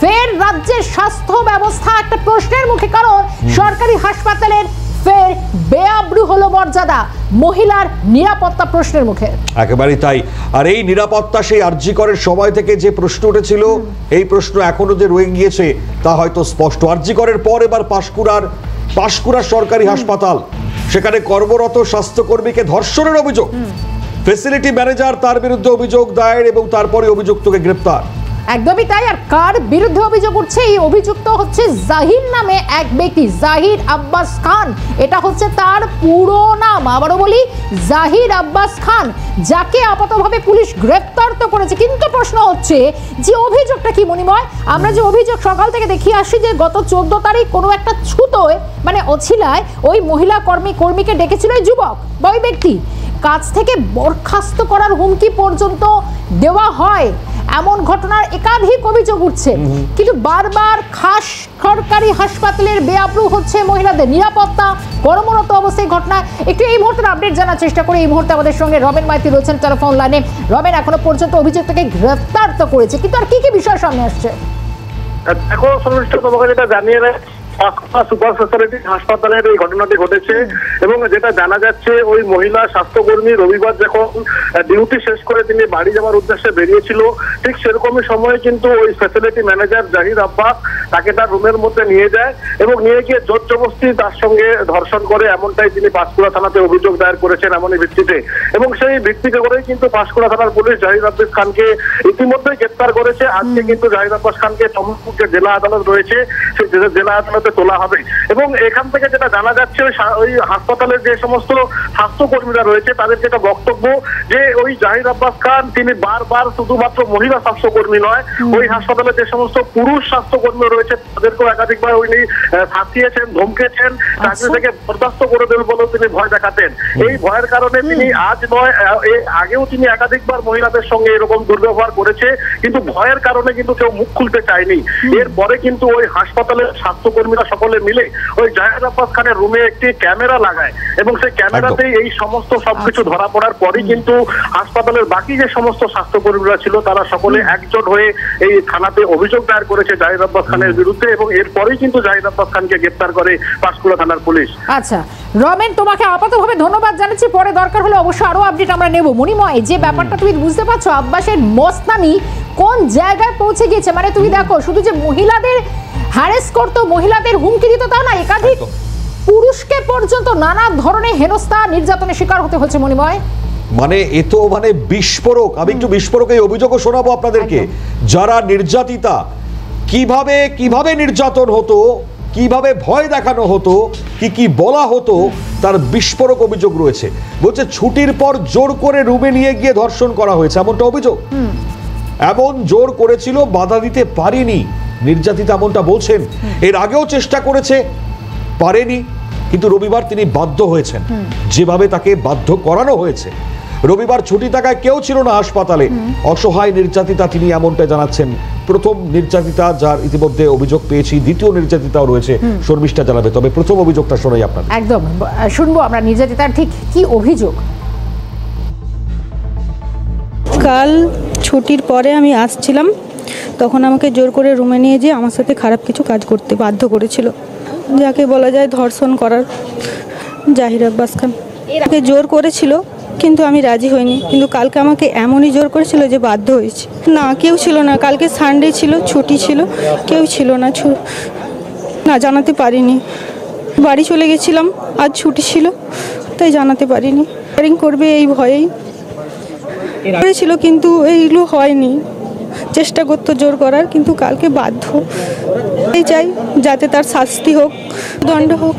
ফের রাজ্যের স্বাস্থ্য ব্যবস্থা একটা প্রশ্নের মুখে, কারণ সরকারি হাসপাতালের ফের বেআব্রু হলো মর্যাদা, মহিলার নিরাপত্তা প্রশ্নের মুখে। একেবারেই তাই। আর এই নিরাপত্তা সেই আরজি করের সময় থেকে যে প্রশ্ন উঠেছিল, এই প্রশ্ন এখনো যে রয়ে গিয়েছে তা হয়তো স্পষ্ট। আরজি করের পর এবার পাঁশকুড়া সরকারি হাসপাতাল, সেখানে কর্মরত স্বাস্থ্যকর্মীকে ধর্ষণের অভিযোগ, ফ্যাসিলিটি ম্যানেজার তার বিরুদ্ধে অভিযোগ দায়ের এবং তারপরে অভিযুক্তকে গ্রেপ্তার। একদমই তাই। আর কার বিরুদ্ধে অভিযোগ উঠছে? এই অভিযুক্ত হচ্ছে জাহির নামে এক ব্যক্তি, জাহির আব্বাস খান। এটা হচ্ছে তার পুরো নাম, আবারও বলি, জাহির আব্বাস খান, যাকে আপাতভাবে পুলিশ গ্রেপ্তার তো করেছে। কিন্তু প্রশ্ন হচ্ছে যে অভিযোগটা কি মণিময়? আমরা যে অভিযোগ সকাল থেকে দেখিয়ে আসি যে গত 14 তারিখ কোনো একটা ছুতোয়, মানে অছিলায় ওই মহিলা কর্মীকে ডেকেছিল ওই যুবক বা ওই ব্যক্তি, কাজ থেকে বরখাস্ত করার হুমকি পর্যন্ত দেওয়া হয়, এমন ঘটনার একাধিক অভিযোগ উঠছে। কিন্তু বারবার খাস সরকারি হাসপাতালের বেআব্রু হচ্ছে মহিলাদের নিরাপত্তা, কর্মরত অবস্থায় ঘটনা। একটু এই মুহূর্তের আপডেট জানার চেষ্টা করি। এই মুহূর্তে আমাদের সঙ্গে রমেন মাইতি রয়েছেন টেলিফোন লাইনে। রমেন, এখনো পর্যন্ত অভিযুক্তকে গ্রেফতার তো করেছে, কিন্তু আর কি কি বিষয় সামনে আসছে? এখন সংশ্লিষ্ট তোমাকে যেটা জানিয়ে দেয়, সুপার স্পেশালিটি হাসপাতালের এই ঘটনাটি ঘটেছে এবং যেটা জানা যাচ্ছে ওই মহিলা স্বাস্থ্যকর্মী রবিবার যখন ডিউটি শেষ করে তিনি বাড়ি যাওয়ার উদ্দেশ্যে বেরিয়েছিল, ঠিক সেরকমই সময়ে কিন্তু ওই ফ্যাসিলিটি ম্যানেজার জাহির আব্বাস তাকে তার রুমের মধ্যে নিয়ে যায় এবং নিয়ে গিয়ে জোর জবরদস্তি তার সঙ্গে ধর্ষণ করে, এমনটাই তিনি পাঁশকুড়া থানাতে অভিযোগ দায়ের করেছেন এমনই ভিত্তিতে। এবং সেই ভিত্তিতে করেই কিন্তু পাঁশকুড়া থানার পুলিশ জাহির আব্বাস খানকে ইতিমধ্যেই গ্রেপ্তার করেছে। আজকে কিন্তু জাহির আব্বাস খানকে চম্পাপুর জেলা আদালত রয়েছে, সেই জেলা আদালত তোলা হবে। এবং এখান থেকে যেটা জানা যাচ্ছে ওই হাসপাতালের যে সমস্ত স্বাস্থ্যকর্মীরা রয়েছে তাদের যেটা বক্তব্য যে ওই জাহির আব্বাস খান তিনি বারবার শুধুমাত্র মহিলা স্বাস্থ্যকর্মী নয়, ওই হাসপাতালে যে সমস্ত পুরুষ স্বাস্থ্যকর্মী রয়েছে তাদেরকেও একাধিকবার উনি ফাঁসিয়েছেন, ধমকেছেন, চাকরি থেকে বরখাস্ত করে দেবেন বলেও তিনি ভয় দেখাতেন। এই ভয়ের কারণে তিনি আজ নয়, এর আগেও তিনি একাধিকবার মহিলাদের সঙ্গে এরকম দুর্ব্যবহার করেছে, কিন্তু ভয়ের কারণে কিন্তু কেউ মুখ খুলতে চায়নি। এরপরে কিন্তু ওই হাসপাতালের স্বাস্থ্যকর্মীরা সকলে মিলে ওই জাহির আব্বাস খানের রুমে একটি ক্যামেরা লাগায় এবং সেই ক্যামেরাতেই এই সমস্ত সবকিছু ধরা পড়ার পরই কিন্তু হাসপাতালের বাকি যে সমস্ত স্বাস্থ্যকর্মীরা ছিল তারা সকলে একজোট হয়ে এই থানাতে অভিযোগ দায়ের করেছে জাহির আব্বাস খানের বিরুদ্ধে এবং এরপরেই কিন্তু জাহির আব্বাস খানকে গ্রেপ্তার করে পাঁশকুড়া থানার পুলিশ। আচ্ছা রমেন, তোমাকে আপাতভাবে ধন্যবাদ জানাচ্ছি। পরে দরকার হলে অবশ্যই আরো আপডেট আমরা নেব। মণিময়, যে ব্যাপারটা তুমি বুঝতে পারছো, আব্বাসের মস্তানি কোন জায়গায় পৌঁছে গিয়েছে? মানে তুমি দেখো, শুধু যে মহিলাদের হ্যারেস করতো, মহিলাদের হুমকি দিত তা না, একাধিক পুরুষকে পর্যন্ত নানা ধরনের হেনস্থা নির্যাতনের শিকার হতে হচ্ছে। মণিময়, মানে এ তো মানে বিস্ফোরক। আমি একটু বিস্ফোরক এই অভিযোগও শোনাবো আপনাদেরকে। যারা নির্যাতিতা, কিভাবে নির্যাতন হতো, কিভাবে ভয় দেখানো হতো, কি বলা হতো, তার বিস্ফোরক অভিযোগ রয়েছে। বলছে ছুটির পর জোর করে রুমে নিয়ে গিয়ে ধর্ষণ করা হয়েছে, এমনটা অভিযোগ। এমন জোর করেছিল, বাধা দিতে পারিনি নির্যাতিতা, এমনটা বলছেন। এর আগেও চেষ্টা করেছে, পারেনি, কিন্তু রবিবার তিনি বাধ্য হয়েছেন, যেভাবে তাকে বাধ্য করানো হয়েছে। রবিবার ছুটি থাকায় কেউ ছিল না হাসপাতালে, অসহায় নির্যাতিতা তিনি, এমনটা জানাচ্ছেন। প্রথম নির্যাতিতা যার ইতিমধ্যে অভিযোগ পেয়েছি, দ্বিতীয় নির্যাতিতাও রয়েছে, শর্মিষ্ঠা জানাবে। তবে প্রথম অভিযোগটা শোনাই আপনাদের। একদম শুনবো আমরা নির্যাতিতার ঠিক কি অভিযোগ। কাল ছুটির পরে আমি আসছিলাম, তখন আমাকে জোর করে রুমে নিয়ে যেয়ে আমার সাথে খারাপ কিছু কাজ করতে বাধ্য করেছিল, যাকে বলা যায় ধর্ষণ করার। জাহির আব্বাস খান একে জোর করেছিল, কিন্তু আমি রাজি হইনি। কিন্তু কালকে আমাকে এমনই জোর করেছিল যে বাধ্য হয়েছি। না, কেউ ছিল না, কালকে সানডে ছিল, ছুটি ছিল, কেউ ছিল না, জানাতে পারিনি। বাড়ি চলে গেছিলাম, আজ ছুটি ছিল, তাই জানাতে পারিনি। করবে এই ভয়েই করেছিল, কিন্তু এইগুলো হয়নি। চেষ্টা করতো জোর করার, কিন্তু কালকে বাধ্য। এই চাই যাতে তার শাস্তি হোক, দণ্ড হোক।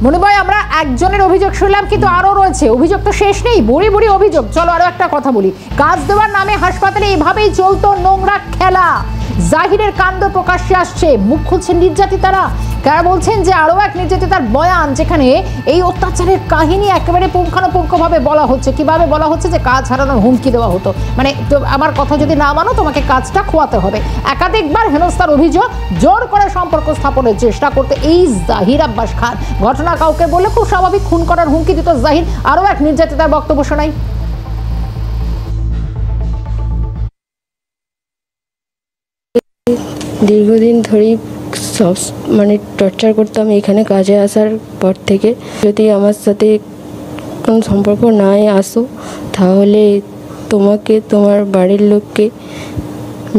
মণিময়, আমরা একজনের অভিযোগ শুনলাম, কিন্তু আরো রয়েছে। অভিযোগ তো শেষ নেই, বুড়ি অভিযোগ। চলো আরো একটা কথা বলি। কাজ দেওয়ার নামে হাসপাতালে এভাবেই চলতো নোংরা খেলা। জাহিরের কাণ্ড প্রকাশ্যে আসছে, মুখ খুলছেন নির্যাতিতারা। কারা বলছেন যে আরো এক নির্যাতিতার বয়ান, যেখানে এই অত্যাচারের কাহিনী একেবারে পুঙ্খানুপুঙ্খভাবে বলা হচ্ছে। কিভাবে বলা হচ্ছে যে কাজ হারানোর হুমকি দেওয়া হতো, মানে আমার কথা যদি না মানো তোমাকে কাজটা খোয়াতে হবে। একাধিকবার হেনস্থার অভিযোগ, জোর করে সম্পর্ক স্থাপনের চেষ্টা করতে এই জাহির আব্বাস খান। ঘটনা কাউকে বললে খুব স্বাভাবিক খুন করার হুমকি দিত জাহির। আরো এক নির্যাতিতার বক্তব্য শোনাই। দীর্ঘদিন ধরেই সব মানে টর্চার করতাম এখানে কাজে আসার পর থেকে। যদি আমার সাথে কোনো সম্পর্ক নাই আসো তাহলে তোমাকে তোমার বাড়ির লোককে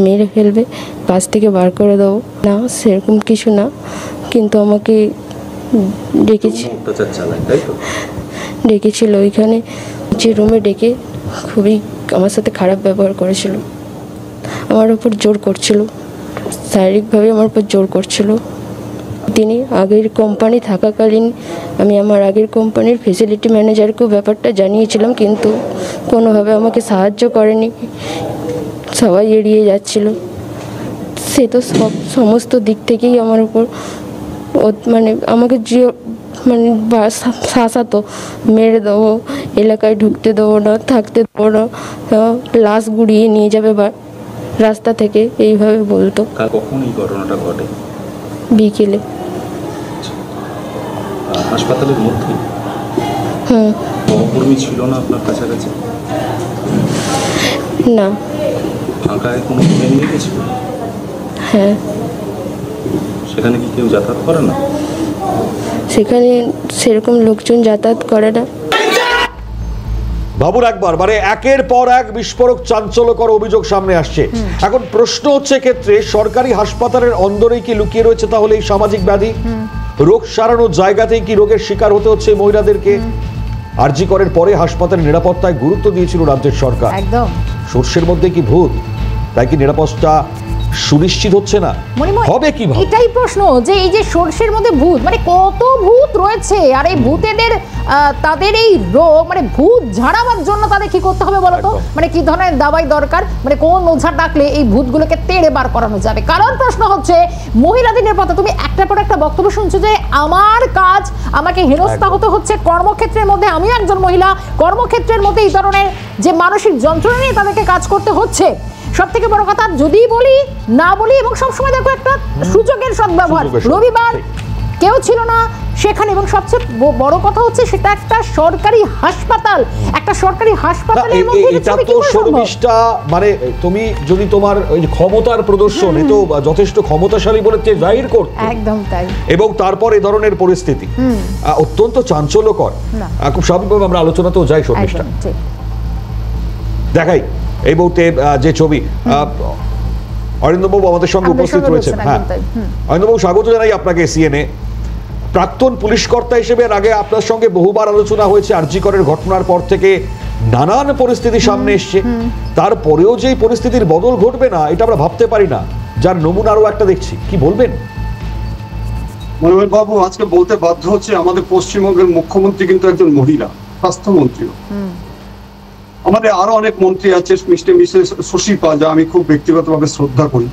মেরে ফেলবে, কাজ থেকে বার করে দেবো। না, সেরকম কিছু না, কিন্তু আমাকে ডেকেছিল ওইখানে যে রুমে ডেকে খুবই আমার সাথে খারাপ ব্যবহার করেছিল, আমার উপর জোর করছিল, শারীরিকভাবে আমার উপর জোর করছিল। তিনি আগের কোম্পানি থাকাকালীন আমি আমার আগের কোম্পানির ফেসিলিটি ম্যানেজারকেও ব্যাপারটা জানিয়েছিলাম, কিন্তু কোনোভাবে আমাকে সাহায্য করেনি, সবাই এড়িয়ে যাচ্ছিল। সে তো সমস্ত দিক থেকেই আমার উপর মানে আমাকে যে মানে শাসাতো, মেরে দেবো, এলাকায় ঢুকতে দেবো না, থাকতে দেবো না, লাশ গুড়িয়ে নিয়ে যাবে বা রাস্তা থেকে, এইভাবে বলতো। কখন এই ঘটনাটা ঘটে? বিকেলে। হাসপাতালের মধ্যে সহকর্মী ছিল না আপনার কাছাকাছি? না। ফাঁকায় কোনো রুমে নিয়ে গেছিল? হ্যাঁ। সেখানে কি কেউ যাতায়াত করে না? সেখানে সেরকম লোকজন যাতায়াত করে না। বাবুর একবার মানে একের পর এক বিস্ফোরক চাঞ্চল্যকর অভিযোগ সামনে আসছে। এখন প্রশ্ন হচ্ছে ক্ষেত্রে সরকারি হাসপাতালের অন্দরেই কি লুকিয়ে রয়েছে তাহলে এই সামাজিক ব্যাধি? রোগ সারানোর জায়গাতেই কি রোগের শিকার হতে হচ্ছে মহিলাদেরকে? আরজি করের পরে হাসপাতালের নিরাপত্তায় গুরুত্ব দিয়েছিল রাজ্যের সরকার। একদম। সর্ষের মধ্যে কি ভূত? তাই কি নিরাপত্তা সুনিশ্চিত হচ্ছে না? হবে কিভাবে? এটাই প্রশ্ন, যে এই যে সর্ষের মধ্যে ভূত, মানে কত ভূত রয়েছে, আর এই ভূতেদের তাদের এই রোগ মানে ভূত ঝাড়াবার জন্য তাদের কি করতে হবে বলতো? মানে কি ধরনের দাওয়াই দরকার, মানে কোন ওঝা ডাকলে এই ভূতগুলোকে তেড়ে বার করানো যাবে? কারণ প্রশ্ন হচ্ছে মহিলাদের নিরাপত্তা। তুমি একটার পর একটা বক্তব্য শুনছো যে আমার কাজ, আমাকে হেনস্থা হতে হচ্ছে কর্মক্ষেত্রের মধ্যে, আমিও একজন মহিলা, কর্মক্ষেত্রের মধ্যে এই ধরনের যে মানসিক যন্ত্রণা নিয়ে তাদেরকে কাজ করতে হচ্ছে। সব থেকে বড় কথা, যদি বলি না বলি, এবং সবসময় দেখো একটা সুযোগের সদ্ব্যবহার। রবিবার কেউ ছিল না সেখানে, এবং সবচেয়ে বড় কথা হচ্ছে সেটা একটা সরকারি হাসপাতাল, একটা সরকারি হাসপাতালের মধ্যে এটা তো শর্মিষ্ঠা, মানে তুমি যদি তোমার ওই ক্ষমতার প্রদর্শন, এ তো যথেষ্ট ক্ষমতাশালী বলে জাহির করতে, একদম তাই, এবং তারপর এই ধরনের পরিস্থিতি অত্যন্ত চাঞ্চল্যকর। খুব স্বাভাবিকভাবে আমরা আলোচনাতেও যাই শর্মিষ্ঠা। দেখাই এই মুহূর্তে যে ছবি, অরিন্দমবাবু আমাদের সঙ্গে উপস্থিত রয়েছেন। হ্যাঁ অরিন্দমবাবু, স্বাগত জানাই আপনাকে সিএনএ। প্রাক্তন পুলিশ কর্তা হিসেবে আগে আপনার সঙ্গে বহুবার আলোচনা হয়েছে আরজি করের ঘটনার পর থেকে নানান পরিস্থিতি সামনে এসছে, তারপরেও যে পরিস্থিতির বদল ঘটবে না এটা আমরা ভাবতে পারি না, যার নমুনা আরও একটা দেখছি। কি বলবেন? মনোহর বাবু, আজকে বলতে বাধ্য হচ্ছে আমাদের পশ্চিমবঙ্গের মুখ্যমন্ত্রী কিন্তু একজন মহিলা, স্বাস্থ্যমন্ত্রীও। আমাদের আরো অনেক মন্ত্রী আছে, মিসেস শশী পাল, যা আমি খুব ব্যক্তিগতভাবে শ্রদ্ধা করি।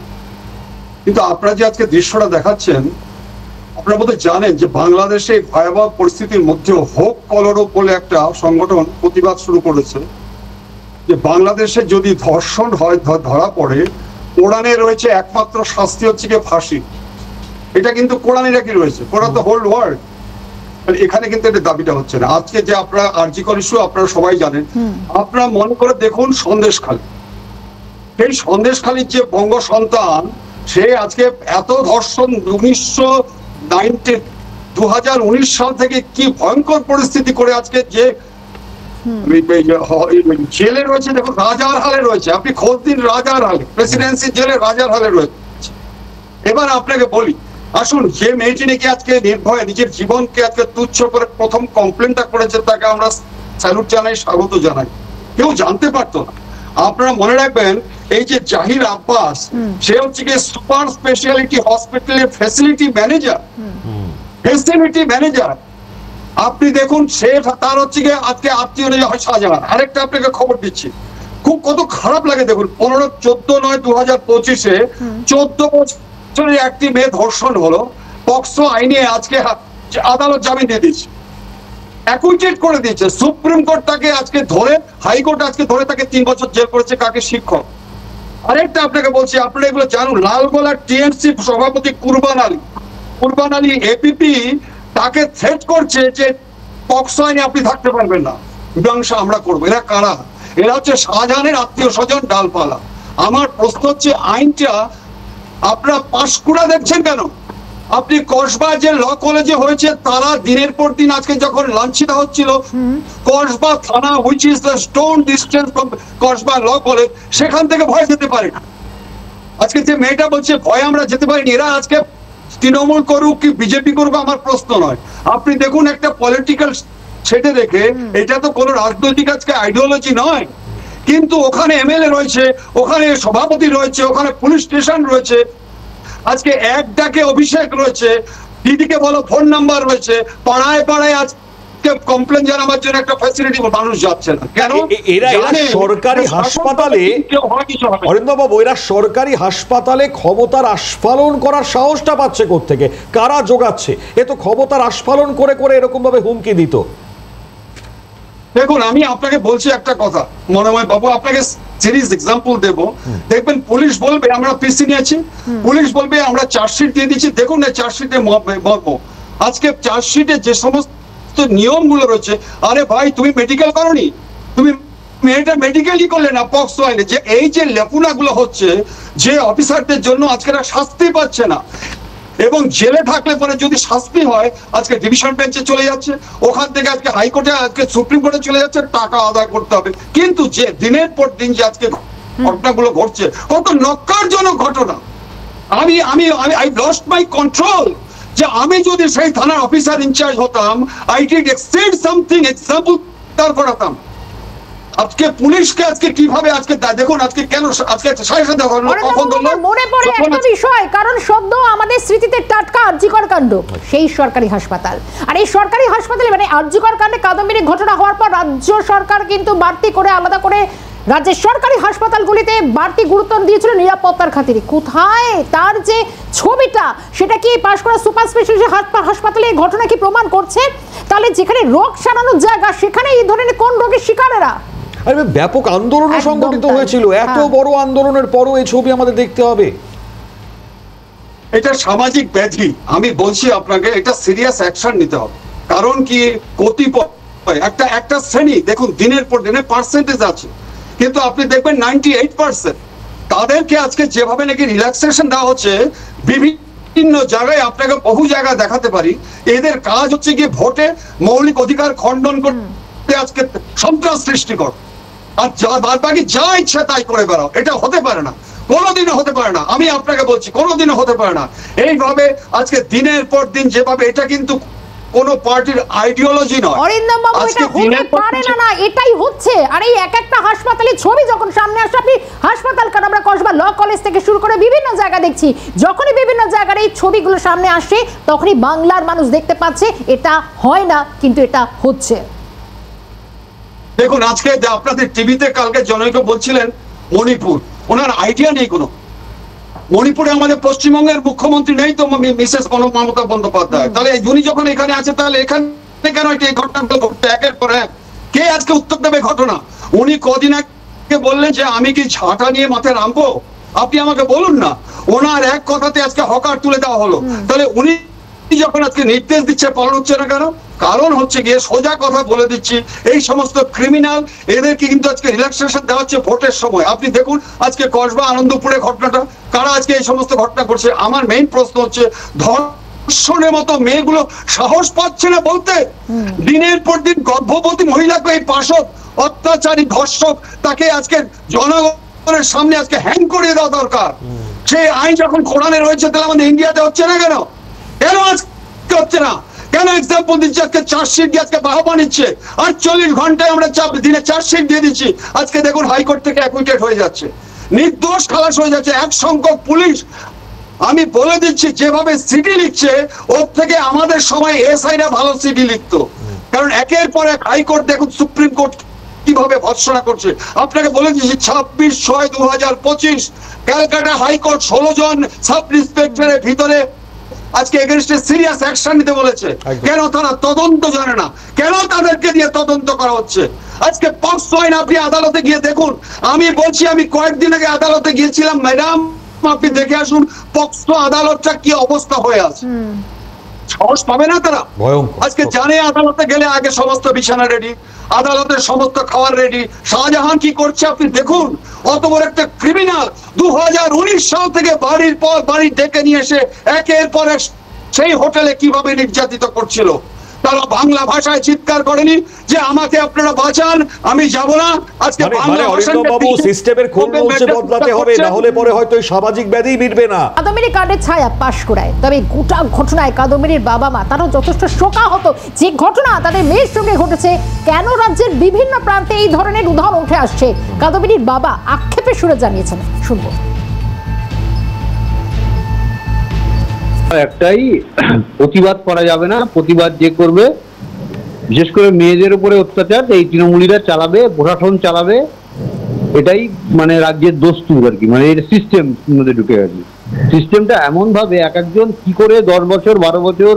কিন্তু আপনারা যে আজকে দৃশ্যটা দেখাচ্ছেন, আপনারা বোধহয় জানেন যে বাংলাদেশে ভয়াবহ পরিস্থিতির মধ্যেও হোপ কলরব বলে একটা সংগঠন প্রতিবাদ শুরু করেছে যে বাংলাদেশে যদি ধর্ষণ হয়, ধরা পড়ে, কোরআনে রয়েছে একমাত্র শাস্তি হচ্ছে গিয়ে ফাঁসি। এটা কিন্তু কোরআনে নাকি রয়েছে, কোরআন তো হোল ওয়ার্ল্ড। এখানে কিন্তু এটা দাবিটা হচ্ছে না। আজকে যে আপনারা আরজি কর ইস্যু আপনারা সবাই জানেন, আপনারা মনে করে দেখুন সন্দেশখালী, সেই সন্দেশখালীর যে বঙ্গ সন্তান, সে আজকে এত ধর্ষণ 2019 সাল থেকে কি ভয়ঙ্কর পরিস্থিতি করে আজকে যে জেলে রয়েছে, দেখুন রাজার হালে রয়েছে। আপনি খোঁজ দিন, রাজার হালে, প্রেসিডেন্সি জেলে রাজার হালে রয়েছে। এবার আপনাকে বলি, আসুন, যে মেয়েটি নাকি আজকে নির্ভয়ে নিজের জীবনকে আজকে তুচ্ছ করে প্রথম কমপ্লেনটা করেছে, তাকে আমরা স্যালুট জানাই, স্বাগত জানাই। কেউ জানতে পারতো না। আপনারা মনে রাখবেন, এই যে জাহির আব্বাস, সে হচ্ছে গিয়ে সুপার স্পেশালিটি হসপিটালের ফ্যাসিলিটি ম্যানেজার। আপনি দেখুন, সে তার হচ্ছে গিয়ে আজকে আত্মীয় নেই হয় শাহজাহান। আরেকটা আপনাকে খবর দিচ্ছি, খুব কত খারাপ লাগে দেখুন, 15/14/2025-এ 14 বছরের একটি মেয়ে ধর্ষণ হলো, পক্সো আইনে আজকে আদালত জামিন দিয়ে দিচ্ছে, অ্যাকুইটেড করে দিয়েছে। সুপ্রিম কোর্ট তাকে আজকে ধরে, হাইকোর্ট আজকে ধরে তাকে 3 বছর জেল করেছে। কাকে? শিক্ষক। আরেকটা আপনাকে বলছি, আপনারা এগুলো জানুন, লালগোলার টিএমসি সভাপতি কুরবান আলী এপিপি তাকে থ্রেট করছে যে পক্সো আইনে আপনি থাকতে পারবেন না, মীমাংসা আমরা করবো। এরা কারা? এরা হচ্ছে শাহজাহানের আত্মীয় স্বজন, ডালপালা। আমার প্রশ্ন হচ্ছে, আইনটা আপনারা পাঁশকুড়া দেখছেন কেন? আপনি কসবা যে ল কলেজে হয়েছে, তারা দিনের পর দিন আজকে যখন লাঞ্ছিত হচ্ছিল, কসবা থানা which is the stone distance from Kasba law college, সেখান থেকে ভয় যেতে পারে না। আজকে যে মেয়েটা বলছে ভয় আমরা যেতে পারি, এরা আজকে তৃণমূল করুক কি বিজেপি করুক আমার প্রশ্ন নয়। আপনি দেখুন একটা পলিটিক্যাল সেটে রেখে, এটা তো কোনো রাজনৈতিক আজকে আইডিওলজি নয়, কিন্তু ওখানে এমএলএ রয়েছে, ওখানে সভাপতি রয়েছে, ওখানে পুলিশ স্টেশন রয়েছে, আজকে এক ডাকে অভিষেক রয়েছে, দিদিকে বলো ফোন নাম্বার রয়েছে, পাড়ায় পাড়ায় আজকে কমপ্লেন জানাবার জন্য একটা ফ্যাসিলিটি মানুষ যাচ্ছে না কেন? এরা সরকারি হাসপাতালে, অরিন্দমবাবু, এরা সরকারি হাসপাতালে ক্ষমতার আস্ফালন করার সাহসটা পাচ্ছে কোত্থেকে? কারা যোগাচ্ছে? এ তো ক্ষমতার আস্ফালন করে করে এরকম ভাবে হুমকি দিত। দেখুন, আমি আপনাকে বলছি একটা কথা মনোময় বাবু, আপনাকে সিরিজ এক্সাম্পল দেব। দেখবেন পুলিশ বলবে আমরা পিসি নিয়েছি, পুলিশ বলবে আমরা চার্জশিট দিয়ে দিচ্ছি। দেখুন না চার্জশিটে মর্ম, আজকে চার্জশিটে যে সমস্ত নিয়মগুলো রয়েছে, আরে ভাই তুমি মেডিকেল করোনি, তুমি মেয়েটা মেডিকেলই করলে না, পক্সো আইনে যে এই যে লেপুনাগুলো হচ্ছে, যে অফিসারদের জন্য আজকে শাস্তি পাচ্ছে না, এবং জেলে থাকলে পরে যদি শাস্তি হয় আজকে ডিভিশন বেঞ্চে চলে যাচ্ছে, ওখান থেকে আজকে হাইকোর্টে, আজকে সুপ্রিম কোর্টে চলে যাচ্ছে, টাকা আদায় করতে হবে। কিন্তু যে দিনের পর দিন যে আজকে ঘটনাগুলো ঘটছে, কত নক্কারজনক ঘটনা। আমি আমি আই লস্ট মাই কন্ট্রোল, যে আমি যদি সেই থানার অফিসার ইনচার্জ হতাম, I did exceed something, example তার করাতাম। আজকে পুলিশকে আজকে কিভাবে আজকে দেখুন, আজকে কেন আজকে মনে পড়ে একটা বিষয়, কারণ সদ্য আমাদের স্মৃতিতে টাটকা আরজিকর কাণ্ড, সেই সরকারি হাসপাতাল। আর এই সরকারি হাসপাতালে মানে আরজিকর কাণ্ডে কাদম্বিনী ঘটনা হওয়ার পর রাজ্য সরকার কিন্তু বাড়তি করে আলাদা করে রাজ্যের সরকারি হাসপাতালগুলিতে বাড়তি গুরুত্ব দিয়েছিল নিরাপত্তার খাতিরে। কোথায় তার যে ছবিটা, সেটা কি পাঁশকুড়া সুপার স্পেশালিটি হাসপাতালে এই ঘটনা কি প্রমাণ করছে? তাহলে যেখানে রোগ সারানোর জায়গা, সেখানে এই ধরনের কোন রোগের শিকারেরা? ব্যাপক আন্দোলন সংগঠিত হয়েছিল, এত বড় আন্দোলনের পরও এই ছবি আমাদের দেখতে হবে। এটা সামাজিক ব্যাধি, আমি বলছি আপনাকে, এটা সিরিয়াস অ্যাকশন নিতে হবে। কারণ কি, কতিপয় একটা শ্রেণী দেখুন দিনের পর দিনে পার্সেন্টেজ আছে, কিন্তু আপনি দেখবেন 98% তাদেরকে আজকে যেভাবে নাকি রিল্যাক্সেশন দেওয়া হচ্ছে বিভিন্ন জায়গায়, আপনাকে বহু জায়গায় দেখাতে পারি, এদের কাজ হচ্ছে গিয়ে ভোটে মৌলিক অধিকার খণ্ডন করতে আজকে সন্ত্রাস সৃষ্টি কর, আর বাদ বাকি যা ইচ্ছা তাই করে বেড়াও। এটা হতে পারে না, কোনোদিনও হতে পারে না, আমি আপনাকে বলছি কোনোদিনও হতে পারে না। এইভাবে আজকে দিনের পর দিন যেভাবে, এটা কিন্তু কোন পার্টির আইডিওলজি নয়। অরিন্দম বাবু, এটা হতে পারে না, না এটাই হচ্ছে। আর এই এক একটা হাসপাতালের ছবি যখন সামনে আসে, আপনি হাসপাতাল কারণ আমরা কসবা ল কলেজ থেকে শুরু করে বিভিন্ন জায়গা দেখছি, যখনই বিভিন্ন জায়গার এই ছবিগুলো সামনে আসে, তখনই বাংলার মানুষ দেখতে পাচ্ছে এটা হয় না, কিন্তু এটা হচ্ছে। দেখুন আজকে আপনাদের টিভিতে কালকে জনৈক বলছিলেন মণিপুর, ওনার আইডিয়া নেই কোনো। মণিপুরে আমাদের পশ্চিমবঙ্গের মুখ্যমন্ত্রী নেই তো, মিসেস মমতা বন্দ্যোপাধ্যায়, তাহলে উনি যখন এখানে আছে, তাহলে এখানে কেন এই ঘটনাগুলো ঘটছে একের পর এক? কে আজকে উত্তর দেবে ঘটনা? উনি কদিন আগে বললেন যে আমি কি ঝাঁটা নিয়ে মাথায় নামবো? আপনি আমাকে বলুন না, ওনার এক কথাতে আজকে হকার তুলে দেওয়া হলো। তাহলে উনি যখন আজকে নির্দেশ দিচ্ছে, পালন হচ্ছে না কেন? কারণ হচ্ছে গিয়ে সোজা কথা বলে দিচ্ছি, এই সমস্ত ক্রিমিনাল এদেরকে কিন্তু আজকে রিল্যাক্সেশন দেওয়া হচ্ছে ভোটের সময়। আপনি দেখুন আজকে কসবা আনন্দপুরে ঘটনাটা, কারা আজকে এই সমস্ত ঘটনা করছে? আমার মেইন প্রশ্ন হচ্ছে, ধর্ষণের মতো মেয়েগুলো সাহস পাচ্ছে না বলতে। দিনের পর দিন গর্ভবতী মহিলাকে এই পাশব অত্যাচারী ধর্ষক, তাকে আজকে জনগণের সামনে আজকে হ্যাং করিয়ে দেওয়া দরকার। সেই আইন যখন কোরআনে রয়েছে, তাহলে আমাদের ইন্ডিয়াতে হচ্ছে না কেন? কেন আজকে হচ্ছে না? কেন এক্সাম্পল দিচ্ছে? আজকে চার্জশিট দিয়ে আজকে বাহবা নিচ্ছে, 48 ঘন্টায় আমরা দিনে চার্জশিট দিয়ে দিচ্ছি, আজকে দেখুন হাইকোর্ট থেকে অ্যাকুইটেড হয়ে যাচ্ছে, নির্দোষ খালাস হয়ে যাচ্ছে এক সংখ্যক পুলিশ। আমি বলে দিচ্ছি, যেভাবে সিডি লিখছে, ওর থেকে আমাদের সময় এসআইরা ভালো সিডি লিখতো। কারণ একের পর এক হাইকোর্ট দেখুন, সুপ্রিম কোর্ট কিভাবে ভৎসনা করছে। আপনাকে বলে দিচ্ছি, 26/6/2025 ক্যালকাটা হাইকোর্ট 16 জন সাব ইন্সপেক্টরের ভিতরে আজকে এগেইনস্টে সিরিয়াস অ্যাকশন নিতে বলেছে। কেন? তারা তদন্ত জানে না। কেন তাদেরকে দিয়ে তদন্ত করা হচ্ছে? আজকে পক্সো আইন আপনি আদালতে গিয়ে দেখুন। আমি বলছি, আমি কয়েকদিন আগে আদালতে গিয়েছিলাম, ম্যাডাম আপনি দেখে আসুন পক্সো আদালতটা কি অবস্থা হয়ে আছে। সাহস পাবে না তারা? ভয়ঙ্কর। আজকে জানে আদালতে গেলে আগে সমস্ত বিছানা রেডি, আদালতের সমস্ত খাবার রেডি। শাহজাহান কি করছে আপনি দেখুন, অত বড় একটা ক্রিমিনাল 2019 সাল থেকে বাড়ির পর বাড়ি ডেকে নিয়ে এসে একের পর এক সেই হোটেলে কিভাবে নির্যাতিত করছিল। তারা বাংলা ভাষায় চিৎকার করেনি যে আমাকে আপনারা বাঁচান, আমি যাব না। আজকে বাংলা ভাষায় বাবু সিস্টেমের খোল বলছে বদলাতে হবে, না হলে পরে হয়তো এই সামাজিক ব্যাধি মিটবে না। কাদম্বিনী কাণ্ডের ছায়া পাঁশকুড়ায়, তবে গোটা ঘটনায় কাদম্বিনীর বাবা মা তারাও যথেষ্ট শোকাহত। যে ঘটনা তাদের মেয়ের সঙ্গে ঘটেছে, কেন রাজ্যের বিভিন্ন প্রান্তে এই ধরনের উদাহরণ উঠে আসছে, কাদম্বিনীর বাবা আক্ষেপের সুরে জানিয়েছেন, শুনবো। একটাই, প্রতিবাদ করা যাবে না। প্রতিবাদ যে করবে, বিশেষ করে মেয়েদের উপরে অত্যাচার এই তৃণমূলীরা চালাবে, প্রশাসন চালাবে, এটাই মানে রাজ্যের দস্তুর আর কি। মানে এর সিস্টেম মধ্যে ঢুকে গেছে। সিস্টেমটা এমন ভাবে এক একজন কি করে 10 বছর 12 বছর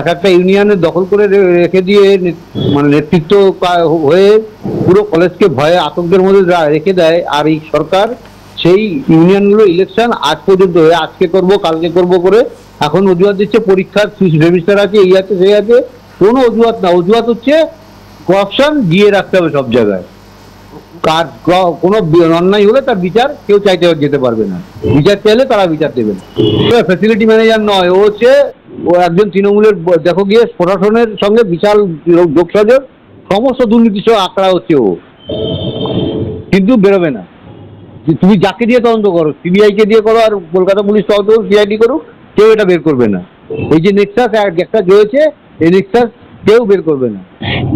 এক একটা ইউনিয়নের দখল করে রেখে দিয়ে মানে নেতৃত্ব হয়ে পুরো কলেজকে ভয়ে আতঙ্কের মধ্যে রেখে দেয়। আর এই সরকার সেই ইউনিয়নগুলো ইলেকশন আজ পর্যন্ত আজকে করব কালকে করব করে এখন অজুহাত দিচ্ছে, পরীক্ষার সেমিস্টার আছে, এই আছে সেই আছে। কোনো অজুহাত না, অজুহাত হচ্ছে করাপশন দিয়ে রাখতে হবে সব জায়গায়। কার কোনো অন্যায় হলে তার বিচার কেউ চাইতে যেতে পারবে না, বিচার চাইলে তারা বিচার দেবেন। ফ্যাসিলিটি ম্যানেজার নয়, ও হচ্ছে ও একজন তৃণমূলের, দেখো গিয়ে প্রশাসনের সঙ্গে বিশাল যোগসাজর, সমস্ত দুর্নীতি সহ আঁকড়া হচ্ছে ও, কিন্তু বেরোবে না। তুমি যাকে দিয়ে তদন্ত করো, সিবিআই কে দিয়ে করো আর কলকাতা পুলিশ তদন্ত করো, সিআইডি করুক, কেউ এটা বের করবে না। এই যে নেক্সাস একটা রয়েছে, এই নেক্সাস কেউ বের করবে না।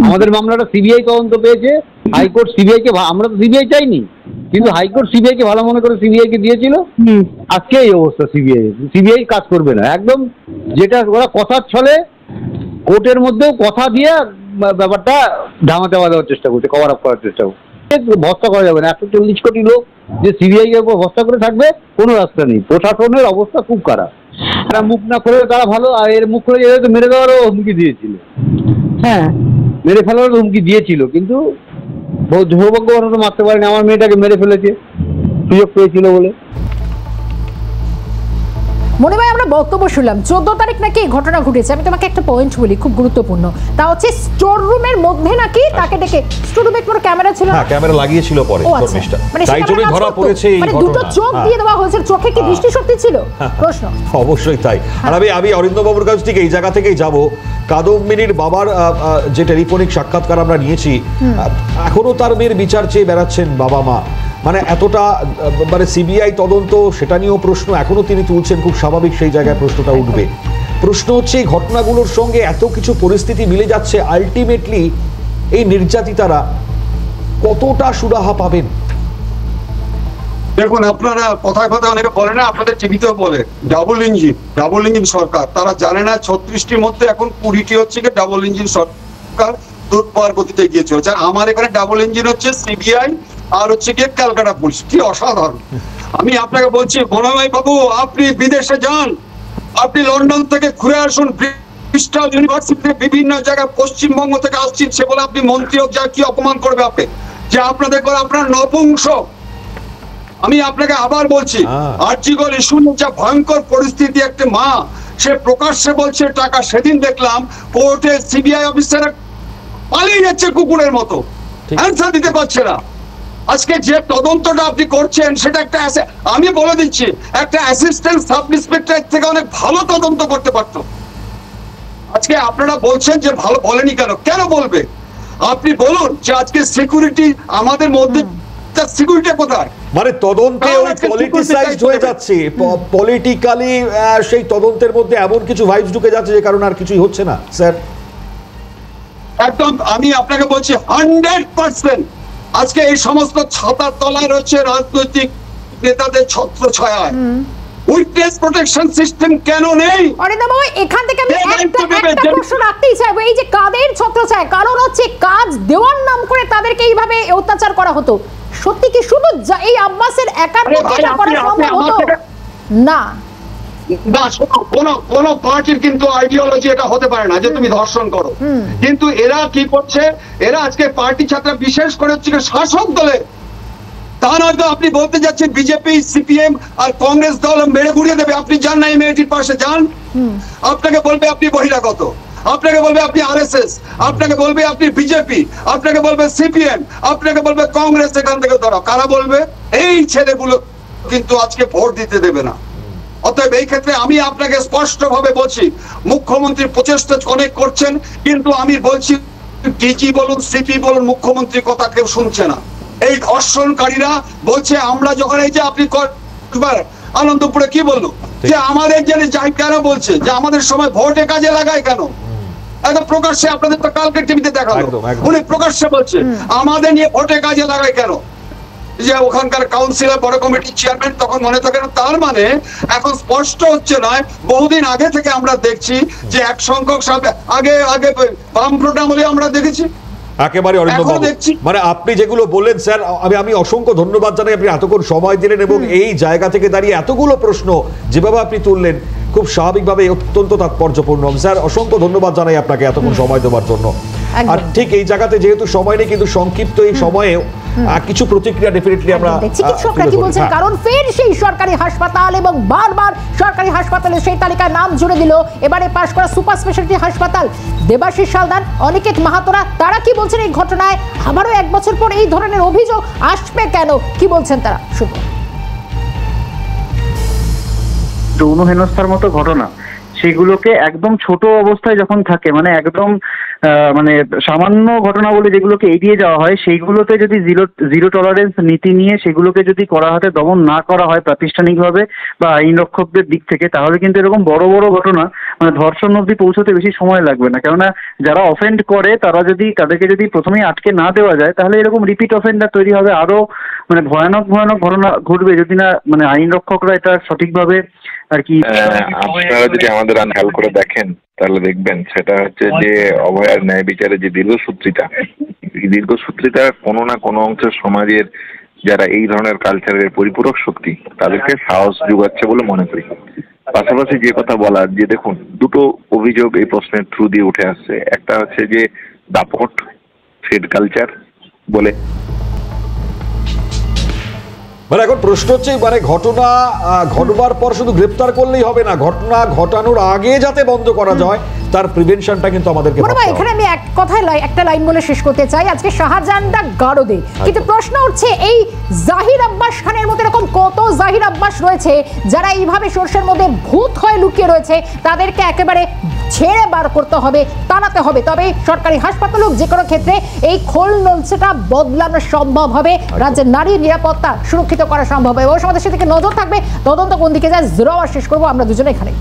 আমাদের মামলাটা সিবিআই তদন্ত পেয়েছে, হাইকোর্ট সিবিআই কে, আমরা তো সিবিআই চাইনি, কিন্তু হাইকোর্ট সিবিআই কে ভালো মনে করে সিবিআই কে দিয়েছিল। আজকে এই অবস্থা, সিবিআই কাজ করবে না একদম। যেটা ওরা কথার ছলে কোর্টের মধ্যেও কথা দিয়ে ব্যাপারটা ধামাতে দেওয়ার চেষ্টা করছে, কভার আপ করার চেষ্টা করছে। ভরসা করা যাবে না, 140 কোটি লোক যে সিবিআই এর উপর ভরসা করে থাকবে, কোনো রাস্তা নেই। প্রশাসনের অবস্থা খুব খারাপ। তারা মুখ না করে তারা ভালো, আর এর মুখ করে মেরে দেওয়ারও হুমকি দিয়েছিল। হ্যাঁ, মেরে ফেলারও হুমকি দিয়েছিল, কিন্তু সৌভাগ্যবশত মারতে পারেনি। আমার মেয়েটাকে মেরে ফেলেছে, সুযোগ পেয়েছিল বলে। মনিভাই, আমরা বক্তব্য শুনলাম 14 তারিখ নাকি এই ঘটনা ঘটেছে। আমি তোমাকে একটা পয়েন্ট বলি, খুব গুরুত্বপূর্ণ। তা হচ্ছে স্টোর রুমের মধ্যে নাকি তাকে ডেকে, স্টোর রুমে কোনো ক্যামেরা ছিল না? হ্যাঁ, ক্যামেরা লাগিয়েছিল পরে শর্মিষ্ঠা, মানে তাই জন্য ধরা পড়েছে এই ঘটনা। দুটো চোখ দিয়ে দেওয়া হয়েছে, চোখে কি দৃষ্টিশক্তি ছিল? প্রশ্ন অবশ্যই তাই। আর আমি অরিন্দম বাবুর কাছ থেকে এই জায়গা থেকেই যাব। কাদম্বিনীর বাবার যে টেলিফোনিক সাক্ষাৎকার আমরা নিয়েছি, এখনো তার মেয়ের বিচার চেয়ে বেড়াচ্ছেন বাবা মা। মানে এতটা মানে সিবিআই তদন্ত, সেটা নিয়েও প্রশ্ন এখনো তিনি তুলছেন, খুব স্বাভাবিক সেই জায়গায় প্রশ্নটা উঠবে। প্রশ্ন হচ্ছে এই ঘটনাগুলোর সঙ্গে এত কিছু পরিস্থিতি মিলে যাচ্ছে, আলটিমেটলি এই নির্যাতিতারা কতটা সুরাহা পাবেন? দেখুন, আপনারা কথায় কথায় অনেকে বলে না, আপনাদের টিভিতেও বলে ডাবল ইঞ্জিন সরকার। তারা জানে না 36টির মধ্যে এখন 20টি হচ্ছে কি ডাবল ইঞ্জিন সরকার দুর্বার গতিতে গিয়ে চলেছে। আমার এখানে ডাবল ইঞ্জিন হচ্ছে সিবিআই আর হচ্ছে গিয়ে ক্যালকাটা পুলিশ। কি অসাধারণ! আমি আপনাকে বলছি বনমাই বাবু, আপনি বিদেশে যান, আপনি লন্ডন থেকে ঘুরে আসুন, ব্রিস্টল ইউনিভার্সিটিতে বিভিন্ন জায়গায় পশ্চিমবঙ্গ থেকে আসছেন, সে বলে আপনি মন্ত্রী হোক, যা কি অপমান করবে আপনি, যে আপনাদের করে আপনার নপুংসক। আমি আপনাকে আবার বলছি, আর্জিগল ইস্যু যা ভয়ঙ্কর পরিস্থিতি, একটা মা সে প্রকাশ্যে বলছে টাকা। সেদিন দেখলাম কোর্টে সিবিআই অফিসার পালিয়ে যাচ্ছে কুকুরের মতো, অ্যান্সার দিতে পারছে না। আজকে যে তদন্তটা আপনি করছেন সেটা একটা, আমি বলে দিচ্ছি, একটা অ্যাসিস্ট্যান্ট সাব ইন্সপেক্টর থেকে অনেক ভালো তদন্ত করতে পারত। আজকে আপনারা বলছেন যে ভালো বলেনি, কেন বলবে? আপনি বলুন যে আজকে সিকিউরিটি আমাদের মধ্যে, সিকিউরিটি কোথায়? মানে তদন্তে ওই পলিটিসাইজড হয়ে যাচ্ছে, পলিটিক্যালি সেই তদন্তের মধ্যে এমন কিছু ভাইবস ঢুকে যাচ্ছে যে কারণে আর কিছুই হচ্ছে না স্যার। একদম, আমি আপনাকে বলছি 100% আজকে এই সমস্ত ছাতার তলায় রয়েছে রাজনৈতিক নেতাদের ছত্রছায়ায়। উইটনেস প্রোটেকশন সিস্টেম কেন নেই? অরিন্দম বাবু, এখান থেকে আমি একটা প্রশ্ন রাখতেই চাইবো। এই যে কাদের ছত্রছায়া, কারণ হচ্ছে কাজ দেওয়ার নাম করে তাদেরকে এইভাবে অত্যাচার করা হতো। সত্যি কি শুধু এই আব্বাসের একার অত্যাচার করা সম্ভব হতো? না, কোন পার্টির কিন্তু আইডিওলজি এটা হতে পারে না যে তুমি ধর্ষণ করো। কিন্তু এরা কি করছে, এরা আজকে পার্টি ছাত্র, বিশেষ করে হচ্ছে শাসক দলে, তা নয়তো আপনি বলতে যাচ্ছেন বিজেপি, সিপিএম আর কংগ্রেস দল মেরে ঘুরিয়ে দেবে। আপনি যান না এই মেয়েটির পাশে, যান, আপনাকে বলবে আপনি বহিরাগত, আপনাকে বলবে আপনি আরএসএস, আপনাকে বলবে আপনি বিজেপি, আপনাকে বলবে সিপিএম, আপনাকে বলবে কংগ্রেস। এখান থেকে ধরো কারা বলবে? এই ছেলেগুলো কিন্তু আজকে ভোট দিতে দেবে না। অতএব এই ক্ষেত্রে আমি আপনাকে স্পষ্টভাবে বলছি, মুখ্যমন্ত্রী প্রচেষ্টা অনেক করছেন, কিন্তু আমি বলছি ডিজি বলুন, সিপি বলুন, মুখ্যমন্ত্রীর কথা কেউ শুনছে না। এই ধর্ষণকারীরা বলছে আমরা যখন, এই যে আপনি আনন্দপুরে কি বললো যে আমাদের জেনে যাই, কেন বলছে যে আমাদের সময় ভোটে কাজে লাগায় কেন? একদম প্রকাশ্যে, আপনাদের তো কালকে টিভিতে দেখালো, উনি প্রকাশ্যে বলছে আমাদের নিয়ে ভোটে কাজে লাগায় কেন, যে ওখানকার কাউন্সিলর, বড় কমিটির চেয়ারম্যান তখন মনে থাকে না। তার মানে এখন স্পষ্ট হচ্ছে নয়, বহুদিন আগে থেকে আমরা দেখছি যে এক সংখ্যক আগে বামফ্রন্ট আমলে আমরা দেখেছি একেবারে অরিন্দম বাবু, মানে আপনি যেগুলো বললেন স্যার, আমি অসংখ্য ধন্যবাদ জানাই, আপনি এতক্ষণ সময় দিলেন এবং এই জায়গা থেকে দাঁড়িয়ে এতগুলো প্রশ্ন যেভাবে আপনি তুললেন খুব স্বাভাবিকভাবে অত্যন্ত তাৎপর্যপূর্ণ। স্যার অসংখ্য ধন্যবাদ জানাই আপনাকে এতক্ষণ সময় দেওয়ার জন্য। আর ঠিক এই জায়গাতে যেহেতু সময় নেই, কিন্তু সংক্ষিপ্ত এই সময়ে কিছু প্রতিক্রিয়া ডেফিনেটলি আমরা চিকিৎসকরা কি বলছেন, কারণ ফের সেই সরকারি হাসপাতাল এবং বারবার সরকারি হাসপাতালে সেই তালিকায় নাম জুড়ে দিল এবারে পাশ করা সুপার স্পেশালিটি হাসপাতাল। দেবাশিস সালদার, অনিকেত মাহাতোরা, তারা কি বলছেন এই ঘটনায়? আবারও 1 বছর পর এই ধরনের অভিযোগ আসবে কেন, কি বলছেন তারা? শুনুন। যৌন হেনস্থার মতো ঘটনা, সেগুলোকে একদম ছোট অবস্থায় যখন থাকে, মানে একদম মানে সামান্য ঘটনা বলে যেগুলোকে এড়িয়ে যাওয়া হয়, সেইগুলোতে যদি জিরো টলারেন্স নীতি নিয়ে সেগুলোকে যদি কড়া হাতে দমন না করা হয় প্রাতিষ্ঠানিকভাবে বা আইন রক্ষকদের দিক থেকে, তাহলে কিন্তু এরকম বড় বড় ঘটনা মানে ধর্ষণ অবধি পৌঁছতে বেশি সময় লাগবে না। কেননা যারা অফেন্ড করে তাদেরকে যদি প্রথমেই আটকে না দেওয়া যায়, তাহলে এরকম রিপিট অফেন্ডার তৈরি হবে, আরো মানে ভয়ানক ঘটনা ঘটবে যদি না মানে আইন রক্ষকরা এটা সঠিকভাবে আর কি। আপনারা যদি আমাদের খেয়াল করে দেখেন তাহলে দেখবেন সেটা হচ্ছে যে অভয়ার ন্যায় বিচারের যে দীর্ঘসূত্রিতা কোনো না কোনো অংশের সমাজের যারা এই ধরনের কালচারের পরিপূরক শক্তি তাদেরকে সাহস যোগাচ্ছে বলে মনে করি। পাশাপাশি যে কথা বলার, যে দেখুন দুটো অভিযোগ এই প্রশ্নের থ্রু দিয়ে উঠে আসছে। একটা হচ্ছে যে দাপট ফেড কালচার বলে, মানে এখন প্রশ্ন হচ্ছে মানে ঘটনা ঘটবার পর শুধু গ্রেপ্তার করলেই হবে না, ঘটনা ঘটানোর আগে যাতে বন্ধ করা যায় তার প্রিভেনশনটা কিন্তু আমাদেরকে করতে হবে। এখানে আমি এক কথায় একটা লাইন বলে শেষ করতে চাই। আজকে শাহজাহানটা গারদে, কিন্তু প্রশ্ন উঠছে এই জাহির আব্বাস খানের মতো এরকম কত জাহির আব্বাস রয়েছে যারা এইভাবে সরষের মধ্যে ভূত হয়ে লুকিয়ে রয়েছে, তাদেরকে একেবারে ছেড়ে বার করতে হবে, তাড়াতে হবে। তবে সরকারি হাসপাতাল হোক, যে কোনো ক্ষেত্রে এই খোল নলছেটা বদলানো সম্ভব হবে, রাজ্যের নারীর নিরাপত্তা সুরক্ষিত করা সম্ভব হবে। এবং সমাজের সেদিকে নজর থাকবে, তদন্ত কোন দিকে যায় জোরাবার শেষ করবো আমরা দুজনে এখানে।